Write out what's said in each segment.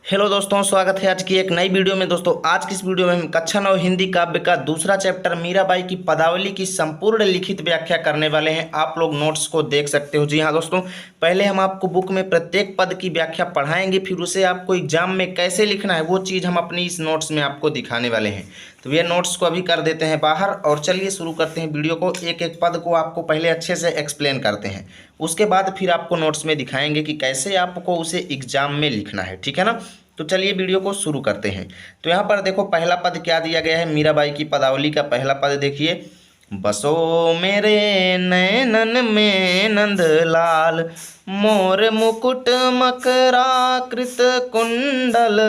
Hello दोस्तों, स्वागत है आज की एक नई वीडियो में। दोस्तों आज की इस वीडियो में हम कक्षा 9 हिंदी काव्य का दूसरा चैप्टर मीराबाई की पदावली की संपूर्ण लिखित व्याख्या करने वाले हैं। आप लोग नोट्स को देख सकते हो। जी हाँ दोस्तों, पहले हम आपको बुक में प्रत्येक पद की व्याख्या पढ़ाएंगे, फिर उसे आपको एग्जाम में कैसे लिखना है वो चीज़ हम अपनी इस नोट्स में आपको दिखाने वाले हैं। तो ये नोट्स को अभी कर देते हैं बाहर और चलिए शुरू करते हैं वीडियो को। एक एक पद को आपको पहले अच्छे से एक्सप्लेन करते हैं, उसके बाद फिर आपको नोट्स में दिखाएंगे कि कैसे आपको उसे एग्जाम में लिखना है। ठीक है ना। तो चलिए वीडियो को शुरू करते हैं। तो यहाँ पर देखो पहला पद क्या दिया गया है। मीराबाई की पदावली का पहला पद देखिए। बसो मेरे नैनन में नंदलाल, मोर मुकुट मकराकृत कुंडल,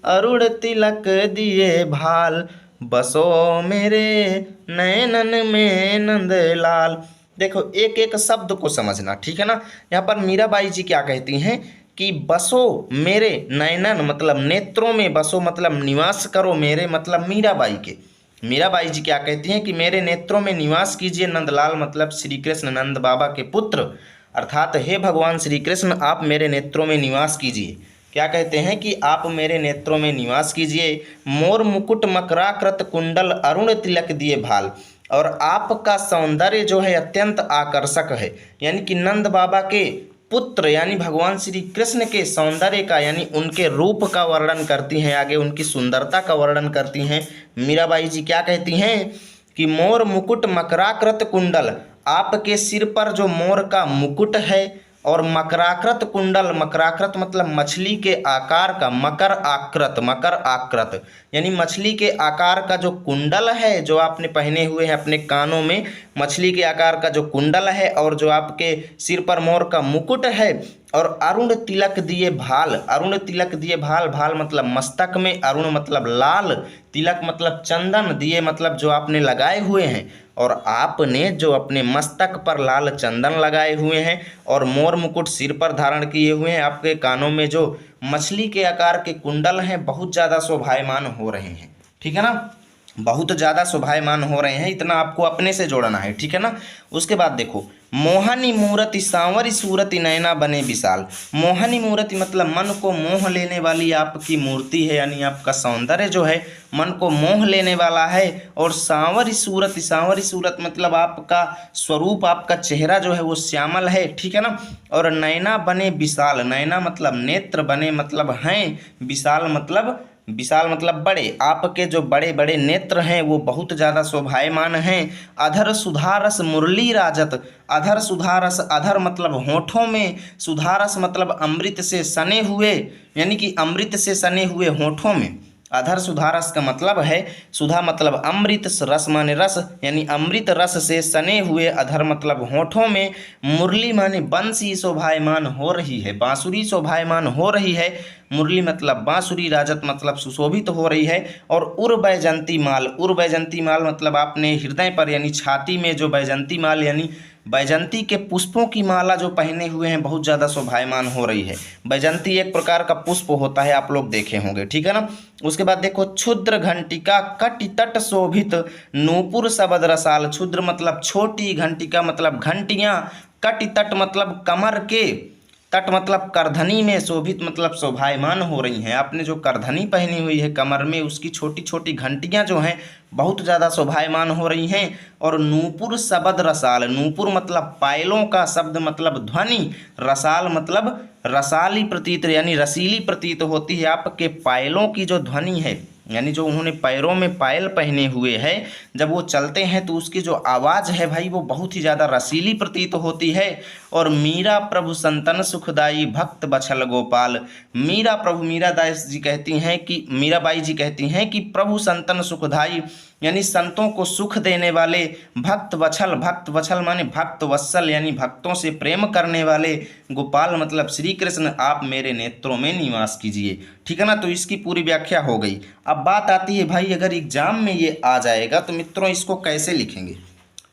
अरुण तिलक दिए भाल। बसो मेरे नैनन में नंदलाल। देखो एक एक शब्द को समझना, ठीक है ना। यहाँ पर मीराबाई जी क्या कहती हैं कि बसो मेरे नैनन मतलब नेत्रों में, बसो मतलब निवास करो, मेरे मतलब मीराबाई के। मीराबाई जी क्या कहती हैं कि मेरे नेत्रों में निवास कीजिए। नंदलाल मतलब श्री कृष्ण नंद बाबा के पुत्र, अर्थात हे भगवान श्री कृष्ण आप मेरे नेत्रों में निवास कीजिए। क्या कहते हैं कि आप मेरे नेत्रों में निवास कीजिए। मोर मुकुट मकराकृत कुंडल, अरुण तिलक दिए भाल। और आपका सौंदर्य जो है अत्यंत आकर्षक है, यानी कि नंद बाबा के पुत्र यानी भगवान श्री कृष्ण के सौंदर्य का यानी उनके रूप का वर्णन करती हैं, आगे उनकी सुंदरता का वर्णन करती हैं। मीराबाई जी क्या कहती हैं कि मोर मुकुट मकराकृत कुंडल, आपके सिर पर जो मोर का मुकुट है, और मकराकृत कुंडल, मकराकृत मतलब मछली के आकार का, मकर आकृत, मकर आकृत यानी मछली के आकार का जो कुंडल है जो आपने पहने हुए हैं अपने कानों में, मछली के आकार का जो कुंडल है, और जो आपके सिर पर मोर का मुकुट है, और अरुण तिलक दिए भाल। अरुण तिलक दिए भाल, भाल मतलब मस्तक में, अरुण मतलब लाल, तिलक मतलब चंदन, दिए मतलब जो आपने लगाए हुए हैं, और आपने जो अपने मस्तक पर लाल चंदन लगाए हुए हैं और मोर मुकुट सिर पर धारण किए हुए हैं, आपके कानों में जो मछली के आकार के कुंडल हैं बहुत ज़्यादा शोभायमान हो रहे हैं। ठीक है ना, बहुत ज़्यादा शोभायमान हो रहे हैं, इतना आपको अपने से जोड़ना है। ठीक है ना। उसके बाद देखो, मोहनी मूर्ति सांवरी सूरति नैना बने विशाल। मोहनी मूर्ति मतलब मन को मोह लेने वाली आपकी मूर्ति है, यानी आपका सौंदर्य जो है मन को मोह लेने वाला है। और सांवरी सूरत, सांवरी सूरत मतलब आपका स्वरूप, आपका चेहरा जो है वो श्यामल है। ठीक है ना। और नैना बने विशाल, नैना मतलब नेत्र, बने मतलब हैं, विशाल मतलब, विशाल मतलब बड़े, आपके जो बड़े बड़े नेत्र हैं वो बहुत ज़्यादा शोभायमान हैं। अधर सुधारस मुरली राजत, अधर सुधारस, अधर मतलब होठों में, सुधारस मतलब अमृत से सने हुए, यानी कि अमृत से सने हुए होठों में। अधर सुधारस का मतलब है, सुधा मतलब अमृत, रस माने रस, यानी अमृत रस से सने हुए, अधर मतलब होठों में, मुरली माने बंसी शोभायमान हो रही है, बांसुरी शोभायमान हो रही है। मुरली मतलब बांसुरी, राजत मतलब सुशोभित हो रही है। और उर बैजंती माल, उर बैजंती माल मतलब आपने हृदय पर यानी छाती में जो बैजंती माल यानी बैजंती के पुष्पों की माला जो पहने हुए हैं बहुत ज़्यादा शोभायमान हो रही है। बैजंती एक प्रकार का पुष्प होता है, आप लोग देखे होंगे। ठीक है ना। उसके बाद देखो, क्षुद्र घंटिका कटि तट शोभित, नूपुर शबद रसाल। क्षुद्र मतलब छोटी, घंटिका मतलब घंटियाँ, कटि तट मतलब कमर के, तट मतलब करधनी में, शोभित मतलब शोभायमान हो रही हैं। आपने जो करधनी पहनी हुई है कमर में, उसकी छोटी छोटी घंटियां जो हैं बहुत ज़्यादा शोभायमान हो रही हैं। और नूपुर शबद रसाल, नूपुर मतलब पायलों का, शब्द मतलब ध्वनि, रसाल मतलब रसाली प्रतीत यानी रसीली प्रतीत होती है। आपके पायलों की जो ध्वनि है, यानी जो उन्होंने पैरों में पायल पहने हुए हैं, जब वो चलते हैं तो उसकी जो आवाज़ है भाई वो बहुत ही ज़्यादा रसीली प्रतीत होती है। और मीरा प्रभु संतन सुखदाई, भक्त बछल गोपाल। मीरा प्रभु, मीरा दास जी कहती हैं कि, मीराबाई जी कहती हैं कि प्रभु संतन सुखदाई यानी संतों को सुख देने वाले, भक्त वत्सल, भक्त वत्सल माने भक्त वत्सल यानी भक्तों से प्रेम करने वाले, गोपाल मतलब श्री कृष्ण आप मेरे नेत्रों में निवास कीजिए। ठीक है ना। तो इसकी पूरी व्याख्या हो गई। अब बात आती है भाई, अगर एग्जाम में ये आ जाएगा तो मित्रों इसको कैसे लिखेंगे।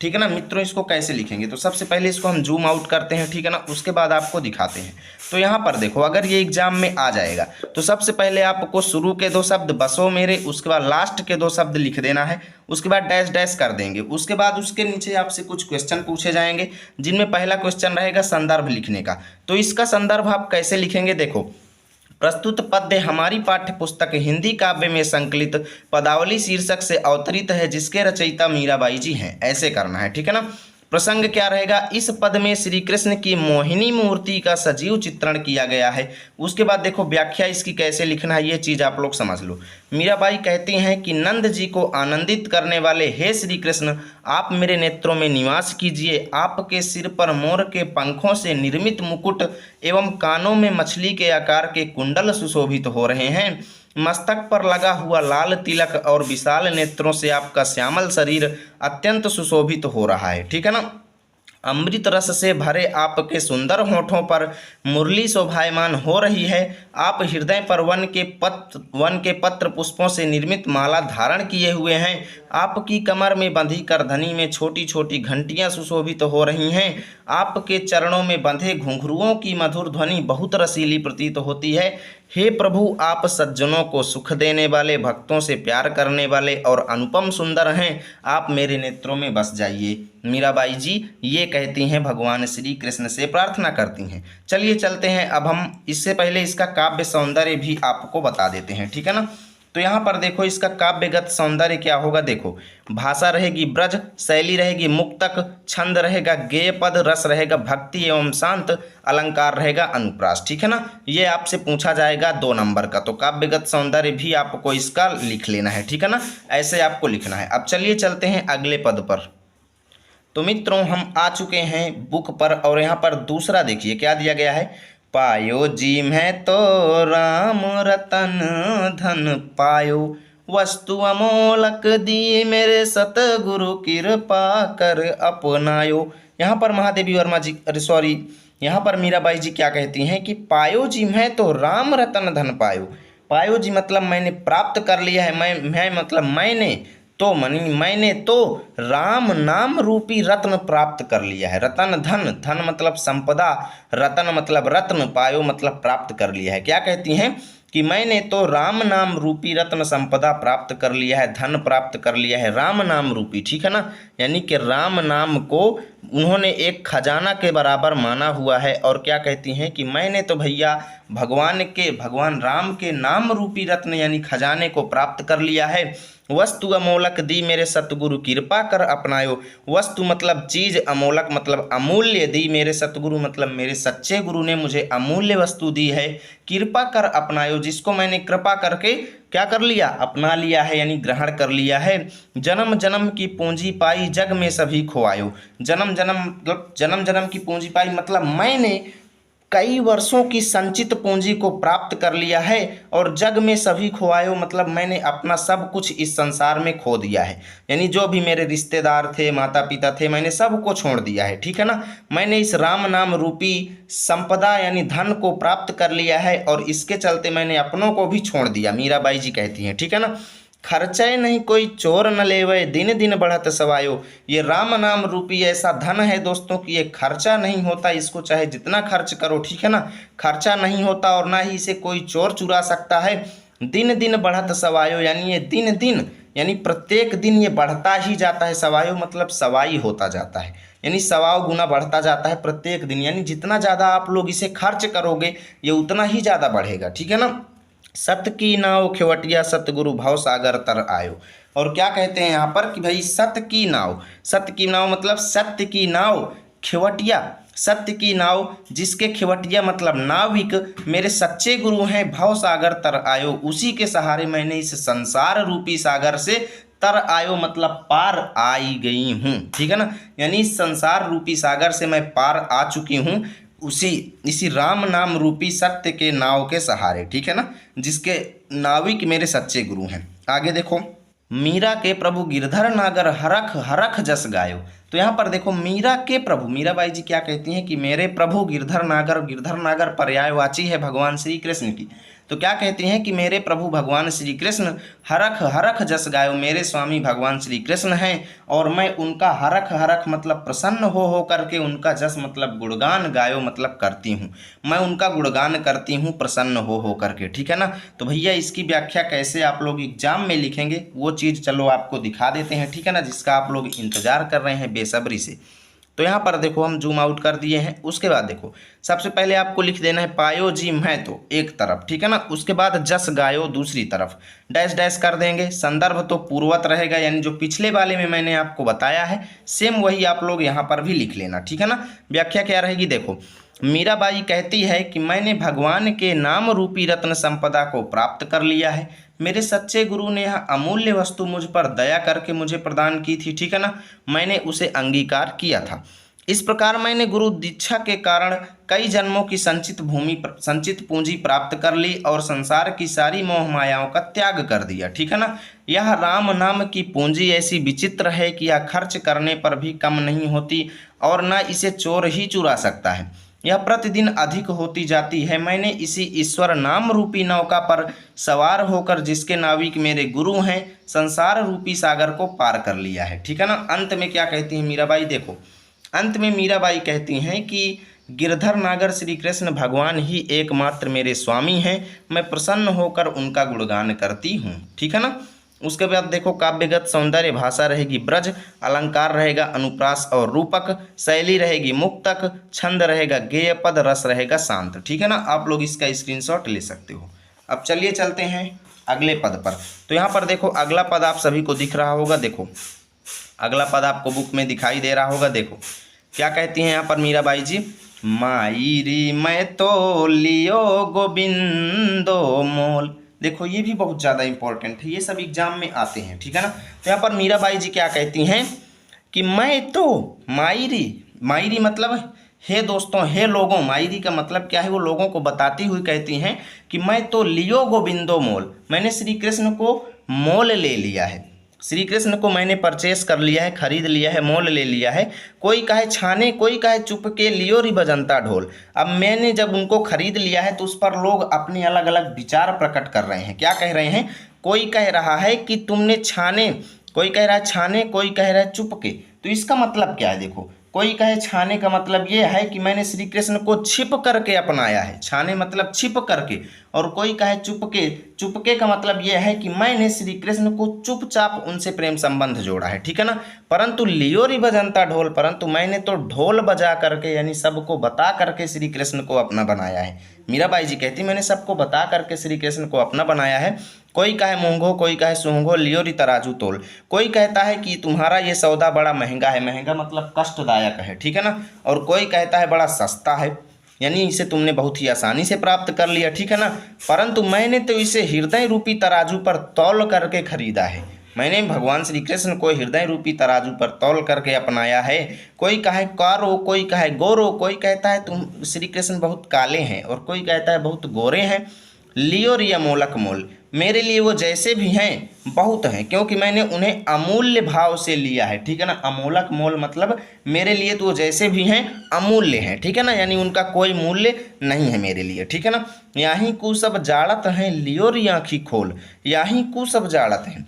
ठीक है ना मित्रों, इसको कैसे लिखेंगे। तो सबसे पहले इसको हम जूम आउट करते हैं, ठीक है ना, उसके बाद आपको दिखाते हैं। तो यहाँ पर देखो, अगर ये एग्जाम में आ जाएगा तो सबसे पहले आपको शुरू के 2 शब्द बसो मेरे, उसके बाद लास्ट के 2 शब्द लिख देना है, उसके बाद डैश डैश कर देंगे। उसके बाद उसके नीचे आपसे कुछ क्वेश्चन पूछे जाएंगे, जिनमें पहला क्वेश्चन रहेगा संदर्भ लिखने का। तो इसका संदर्भ आप कैसे लिखेंगे, देखो प्रस्तुत पद्य हमारी पाठ्य पुस्तक हिंदी काव्य में संकलित पदावली शीर्षक से अवतरित है, जिसके रचयिता मीराबाई जी हैं। ऐसे करना है, ठीक है ना। प्रसंग क्या रहेगा, इस पद में श्री कृष्ण की मोहिनी मूर्ति का सजीव चित्रण किया गया है। उसके बाद देखो व्याख्या इसकी कैसे लिखना है, ये चीज़ आप लोग समझ लो। मीराबाई कहती हैं कि नंद जी को आनंदित करने वाले हे श्री कृष्ण, आप मेरे नेत्रों में निवास कीजिए। आपके सिर पर मोर के पंखों से निर्मित मुकुट एवं कानों में मछली के आकार के कुंडल सुशोभित हो रहे हैं। मस्तक पर लगा हुआ लाल तिलक और विशाल नेत्रों से आपका श्यामल शरीर अत्यंत सुशोभित हो रहा है, ठीक है ना। अमृत रस से भरे आपके सुंदर होठों पर मुरली शोभायमान हो रही है। आप हृदय पर वन के पत्र पुष्पों से निर्मित माला धारण किए हुए हैं। आपकी कमर में बंधी करधनी में छोटी छोटी घंटियां सुशोभित हो रही हैं। आपके चरणों में बंधे घुंघरुओं की मधुर ध्वनि बहुत रसीली प्रतीत होती है। हे प्रभु, आप सज्जनों को सुख देने वाले, भक्तों से प्यार करने वाले और अनुपम सुंदर हैं। आप मेरे नेत्रों में बस जाइए। मीराबाई जी ये कहती हैं, भगवान श्री कृष्ण से प्रार्थना करती हैं। चलिए चलते हैं, अब हम इससे पहले इसका काव्य सौंदर्य भी आपको बता देते हैं, ठीक है ना। तो यहाँ पर देखो इसका काव्यगत सौंदर्य क्या होगा, देखो भाषा रहेगी ब्रज, शैली रहेगी मुक्तक, छंद रहेगा गेय पद, रस रहेगा भक्ति एवं शांत, अलंकार रहेगा अनुप्रास, ठीक है ना। ये आपसे पूछा जाएगा 2 नंबर का, तो काव्यगत सौंदर्य भी आपको इसका लिख लेना है, ठीक है ना। ऐसे आपको लिखना है। अब चलिए चलते हैं अगले पद पर। तो मित्रों हम आ चुके हैं बुक पर, और यहाँ पर दूसरा देखिए क्या दिया गया है, पायो जी में तो राम रतन धन पायो, वस्तु अमोलक दी मेरे सतगुरु कृपा कर अपनायो। यहाँ पर महादेवी वर्मा जी, अरे सॉरी, यहाँ पर मीराबाई जी क्या कहती हैं कि पायो जी में तो राम रतन धन पायो। पायो जी मतलब मैंने प्राप्त कर लिया है, मैं मतलब मैंने तो राम नाम रूपी रत्न प्राप्त कर लिया है। रतन धन, धन मतलब संपदा, रतन मतलब रत्न, पायो मतलब प्राप्त कर लिया है। क्या कहती हैं कि मैंने तो राम नाम रूपी रत्न संपदा प्राप्त कर लिया है, धन प्राप्त कर लिया है राम नाम रूपी, ठीक है ना। यानी कि राम नाम को उन्होंने एक खजाना के बराबर माना हुआ है। और क्या कहती हैं कि मैंने तो भैया भगवान राम के नाम रूपी रत्न यानी खजाने को प्राप्त कर लिया है। वस्तु अमोलक दी मेरे सतगुरु कृपा कर अपनायो। वस्तु मतलब चीज, अमोलक मतलब अमूल्य, दी मेरे सतगुरु मतलब मेरे सच्चे गुरु ने मुझे अमूल्य वस्तु दी है। कृपा कर अपनायो, जिसको मैंने कृपा करके क्या कर लिया, अपना लिया है यानी ग्रहण कर लिया है। जन्म जन्म की पूंजी पाई जग में सभी खोआयो। जन्म जन्म की पूंजी पाई मतलब मैंने कई वर्षों की संचित पूंजी को प्राप्त कर लिया है। और जग में सभी खोआयो मतलब मैंने अपना सब कुछ इस संसार में खो दिया है। यानी जो भी मेरे रिश्तेदार थे, माता पिता थे, मैंने सबको छोड़ दिया है, ठीक है ना। मैंने इस राम नाम रूपी संपदा यानी धन को प्राप्त कर लिया है, और इसके चलते मैंने अपनों को भी छोड़ दिया। मीराबाई जी कहती हैं, ठीक है ना। खर्चे नहीं कोई चोर न लेवे, दिन दिन बढ़त सवायो। ये राम नाम रूपी ऐसा धन है दोस्तों कि ये खर्चा नहीं होता, इसको चाहे जितना खर्च करो, ठीक है ना, खर्चा नहीं होता, और ना ही इसे कोई चोर चुरा सकता है। दिन दिन बढ़त सवायो यानी ये दिन दिन यानी प्रत्येक दिन ये बढ़ता ही जाता है। सवायो मतलब सवाई होता जाता है, यानी सवाओ गुना बढ़ता जाता है प्रत्येक दिन। यानी जितना ज़्यादा आप लोग इसे खर्च करोगे ये उतना ही ज़्यादा बढ़ेगा, ठीक है ना। सत की नाव खेवटिया सतगुरु भव सागर तर आयो। और क्या कहते हैं यहाँ पर कि भाई सत की नाव मतलब सत्य की नाव, खेवटिया सत्य की नाव, जिसके खेवटिया मतलब नाविक मेरे सच्चे गुरु हैं, भव सागर तर आयो, उसी के सहारे मैंने इस संसार रूपी सागर से तर आयो मतलब पार आई गई हूँ, ठीक है ना। यानी इस संसार रूपी सागर से मैं पार आ चुकी हूँ इसी राम नाम रूपी सत्य के नाव के सहारे, ठीक है ना, जिसके नाविक मेरे सच्चे गुरु हैं। आगे देखो, मीरा के प्रभु गिरधर नागर हरख हरख जस गायो। तो यहाँ पर देखो मीरा के प्रभु, मीराबाई जी क्या कहती हैं कि मेरे प्रभु गिरधर नागर पर्यायवाची है भगवान श्री कृष्ण की। तो क्या कहती हैं कि मेरे प्रभु भगवान श्री कृष्ण हरख हरख जस गायो, मेरे स्वामी भगवान श्री कृष्ण हैं, और मैं उनका हरख हरख मतलब प्रसन्न हो करके उनका जस मतलब गुणगान गायो मतलब करती हूँ, मैं उनका गुणगान करती हूँ प्रसन्न हो करके, ठीक है ना। तो भैया इसकी व्याख्या कैसे आप लोग एग्जाम में लिखेंगे वो चीज़ चलो आपको दिखा देते हैं, ठीक है ना, जिसका आप लोग इंतजार कर रहे हैं बेसब्री से। तो यहाँ पर देखो हम जूम आउट कर दिए हैं। उसके बाद देखो सबसे पहले आपको लिख देना है पायो जी मैं तो एक तरफ, ठीक है ना। उसके बाद जस गायो दूसरी तरफ, डैश डैश कर देंगे। संदर्भ तो पूर्वत रहेगा, यानी जो पिछले वाले में मैंने आपको बताया है सेम वही आप लोग यहाँ पर भी लिख लेना, ठीक है ना। व्याख्या क्या रहेगी देखो, मीराबाई कहती है कि मैंने भगवान के नाम रूपी रत्न संपदा को प्राप्त कर लिया है। मेरे सच्चे गुरु ने यह अमूल्य वस्तु मुझ पर दया करके मुझे प्रदान की थी, ठीक है ना। मैंने उसे अंगीकार किया था। इस प्रकार मैंने गुरु दीक्षा के कारण कई जन्मों की संचित पूंजी प्राप्त कर ली और संसार की सारी मोह मायाओं का त्याग कर दिया, ठीक है ना। यह राम नाम की पूंजी ऐसी विचित्र है कि यह खर्च करने पर भी कम नहीं होती और न इसे चोर ही चुरा सकता है। यह प्रतिदिन अधिक होती जाती है। मैंने इसी ईश्वर नाम रूपी नौका पर सवार होकर, जिसके नाविक मेरे गुरु हैं, संसार रूपी सागर को पार कर लिया है, ठीक है ना। अंत में क्या कहती हैं मीराबाई देखो, अंत में मीराबाई कहती हैं कि गिरधर नागर श्री कृष्ण भगवान ही एकमात्र मेरे स्वामी हैं। मैं प्रसन्न होकर उनका गुणगान करती हूँ, ठीक है ना। उसके बाद देखो काव्यगत सौंदर्य, भाषा रहेगी ब्रज, अलंकार रहेगा अनुप्रास और रूपक, शैली रहेगी मुक्तक, छंद रहेगा गेय, पद रस रहेगा शांत, ठीक है ना। आप लोग इसका स्क्रीनशॉट ले सकते हो। अब चलिए चलते हैं अगले पद पर। तो यहाँ पर देखो अगला पद आप सभी को दिख रहा होगा, देखो अगला पद आपको बुक में दिखाई दे रहा होगा। देखो क्या कहती हैं यहाँ पर मीराबाई जी, माई री मैं तो लियो गोबिंदो मोल। देखो ये भी बहुत ज़्यादा इंपॉर्टेंट है, ये सब एग्जाम में आते हैं, ठीक है ना। तो यहाँ पर मीराबाई जी क्या कहती हैं कि मैं तो मायरी, मायरी मतलब हे दोस्तों, हे लोगों, मायरी का मतलब क्या है वो लोगों को बताती हुई कहती हैं कि मैं तो लियो गोविंदो मोल, मैंने श्री कृष्ण को मोल ले लिया है, श्री कृष्ण को मैंने परचेस कर लिया है, खरीद लिया है, मोल ले लिया है। कोई कहे छाने, कोई कहे चुप के लियो री बजंता ढोल। अब मैंने जब उनको खरीद लिया है तो उस पर लोग अपने अलग अलग विचार प्रकट कर रहे हैं। क्या कह रहे हैं, कोई कह रहा है कि तुमने छाने, कोई कह रहा है छाने, कोई कह रहा है चुप के। तो इसका मतलब क्या है देखो, कोई कहे छाने का मतलब ये है कि मैंने श्री कृष्ण को छिप करके अपनाया है, छाने मतलब छिप करके, और कोई कहे चुपके, चुपके का मतलब ये है कि मैंने श्री कृष्ण को चुपचाप उनसे प्रेम संबंध जोड़ा है, ठीक है ना। परंतु लियो री बजंता ढोल, परंतु मैंने तो ढोल बजा करके यानी सबको बता करके श्री कृष्ण को अपना बनाया है। मीराबाई जी कहती मैंने सबको बता करके श्री कृष्ण को अपना बनाया है। कोई कहे मूंगो, कोई कहे सूंघो, लियो री तराजू तोल। कोई कहता है कि तुम्हारा ये सौदा बड़ा महंगा है, महंगा मतलब कष्टदायक है, ठीक है ना। और कोई कहता है बड़ा सस्ता है, यानी इसे तुमने बहुत ही आसानी से प्राप्त कर लिया, ठीक है ना। परंतु मैंने तो इसे हृदय रूपी तराजू पर तौल करके खरीदा है। मैंने भगवान श्री कृष्ण को हृदय रूपी तराजू पर तौल करके अपनाया है। कोई कहे कारो, कोई कहे गोरो, कोई कहता है तुम श्री कृष्ण बहुत काले हैं, और कोई कहता है बहुत गोरे हैं। लियो रिया मोलक मोल, मेरे लिए वो जैसे भी हैं बहुत हैं, क्योंकि मैंने उन्हें अमूल्य भाव से लिया है, ठीक है ना। अमोलक मोल मतलब मेरे लिए तो वो जैसे भी हैं अमूल्य हैं, ठीक है ना, यानी उनका कोई मूल्य नहीं है मेरे लिए, ठीक है ना। याही कु सब जाड़त हैं लियो री आँखी खोल, याही कु सब जाड़त हैं,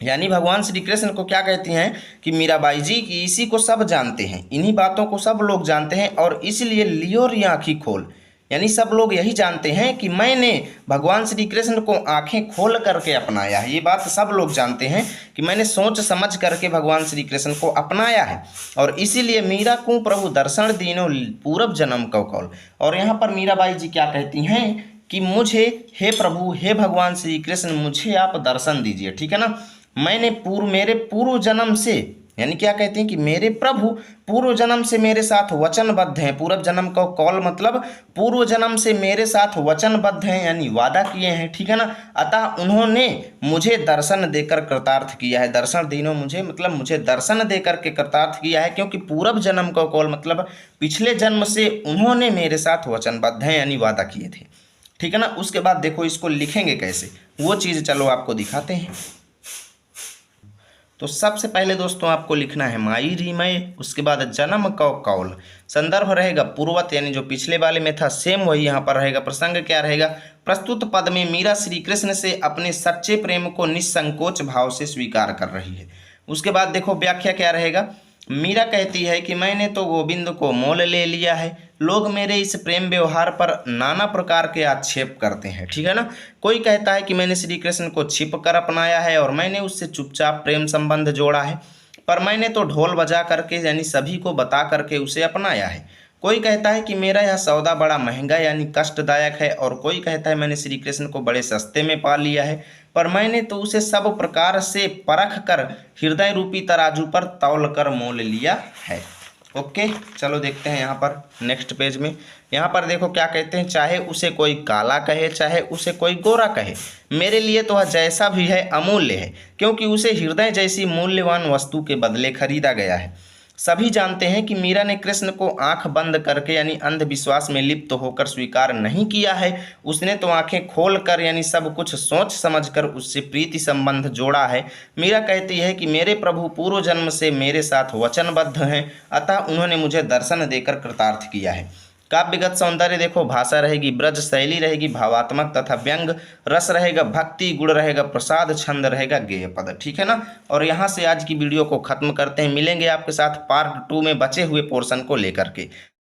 यानी भगवान श्री कृष्ण को क्या कहती हैं कि मीराबाई जी की इसी को सब जानते हैं, इन्हीं बातों को सब लोग जानते हैं, और इसलिए लियो री आँखी खोल, यानी सब लोग यही जानते हैं कि मैंने भगवान श्री कृष्ण को आंखें खोल करके अपनाया है। ये बात सब लोग जानते हैं कि मैंने सोच समझ करके भगवान श्री कृष्ण को अपनाया है, और इसीलिए मीरा को प्रभु दर्शन दीनो पूरब जन्म को कौल। और यहाँ पर मीराबाई जी क्या कहती हैं कि मुझे, हे प्रभु, हे भगवान श्री कृष्ण, मुझे आप दर्शन दीजिए, ठीक है ना। मैंने मेरे पूर्व जन्म से, यानी क्या कहते हैं कि मेरे प्रभु पूर्व जन्म से मेरे साथ वचनबद्ध हैं। पूर्व जन्म का कौल मतलब पूर्व जन्म से मेरे साथ वचनबद्ध हैं, यानी वादा किए हैं, ठीक है ना। अतः उन्होंने मुझे दर्शन देकर कृतार्थ किया है। दर्शन दीनो मुझे मतलब मुझे दर्शन देकर के कृतार्थ किया है, क्योंकि पूर्व जन्म का कौल मतलब पिछले जन्म से उन्होंने मेरे साथ वचनबद्ध हैं, यानी वादा किए थे, ठीक है ना। उसके बाद देखो इसको लिखेंगे कैसे, वो चीज़ चलो आपको दिखाते हैं। तो सबसे पहले दोस्तों आपको लिखना है माई री मैं, उसके बाद जन्म का कौल, संदर्भ रहेगा पूर्वत, यानी जो पिछले वाले में था सेम वही यहाँ पर रहेगा। प्रसंग क्या रहेगा, प्रस्तुत पद में मीरा श्री कृष्ण से अपने सच्चे प्रेम को निसंकोच भाव से स्वीकार कर रही है। उसके बाद देखो व्याख्या क्या रहेगा, मीरा कहती है कि मैंने तो गोविंद को मोल ले लिया है। लोग मेरे इस प्रेम व्यवहार पर नाना प्रकार के आक्षेप करते हैं, ठीक है ना। कोई कहता है कि मैंने श्री कृष्ण को छिप कर अपनाया है और मैंने उससे चुपचाप प्रेम संबंध जोड़ा है, पर मैंने तो ढोल बजा करके यानी सभी को बता करके उसे अपनाया है। कोई कहता है कि मेरा यह सौदा बड़ा महंगा यानी कष्टदायक है, और कोई कहता है मैंने श्री कृष्ण को बड़े सस्ते में पा लिया है, पर मैंने तो उसे सब प्रकार से परख कर हृदय रूपी तराजू पर तौल कर मोल लिया है। ओके, चलो देखते हैं यहाँ पर नेक्स्ट पेज में। यहाँ पर देखो क्या कहते हैं, चाहे उसे कोई काला कहे चाहे उसे कोई गोरा कहे, मेरे लिए तो वह जैसा भी है अमूल्य है, क्योंकि उसे हृदय जैसी मूल्यवान वस्तु के बदले खरीदा गया है। सभी जानते हैं कि मीरा ने कृष्ण को आंख बंद करके यानी अंधविश्वास में लिप्त होकर स्वीकार नहीं किया है। उसने तो आंखें खोल कर यानी सब कुछ सोच समझकर उससे प्रीति संबंध जोड़ा है। मीरा कहती है कि मेरे प्रभु पूर्व जन्म से मेरे साथ वचनबद्ध हैं, अतः उन्होंने मुझे दर्शन देकर कृतार्थ किया है। काव्यगत सौंदर्य देखो, भाषा रहेगी ब्रज, शैली रहेगी भावात्मक तथा व्यंग, रस रहेगा भक्ति, गुण रहेगा प्रसाद, छंद रहेगा गेय पद। ठीक है ना। और यहाँ से आज की वीडियो को खत्म करते हैं, मिलेंगे आपके साथ पार्ट 2 में बचे हुए पोर्शन को लेकर के।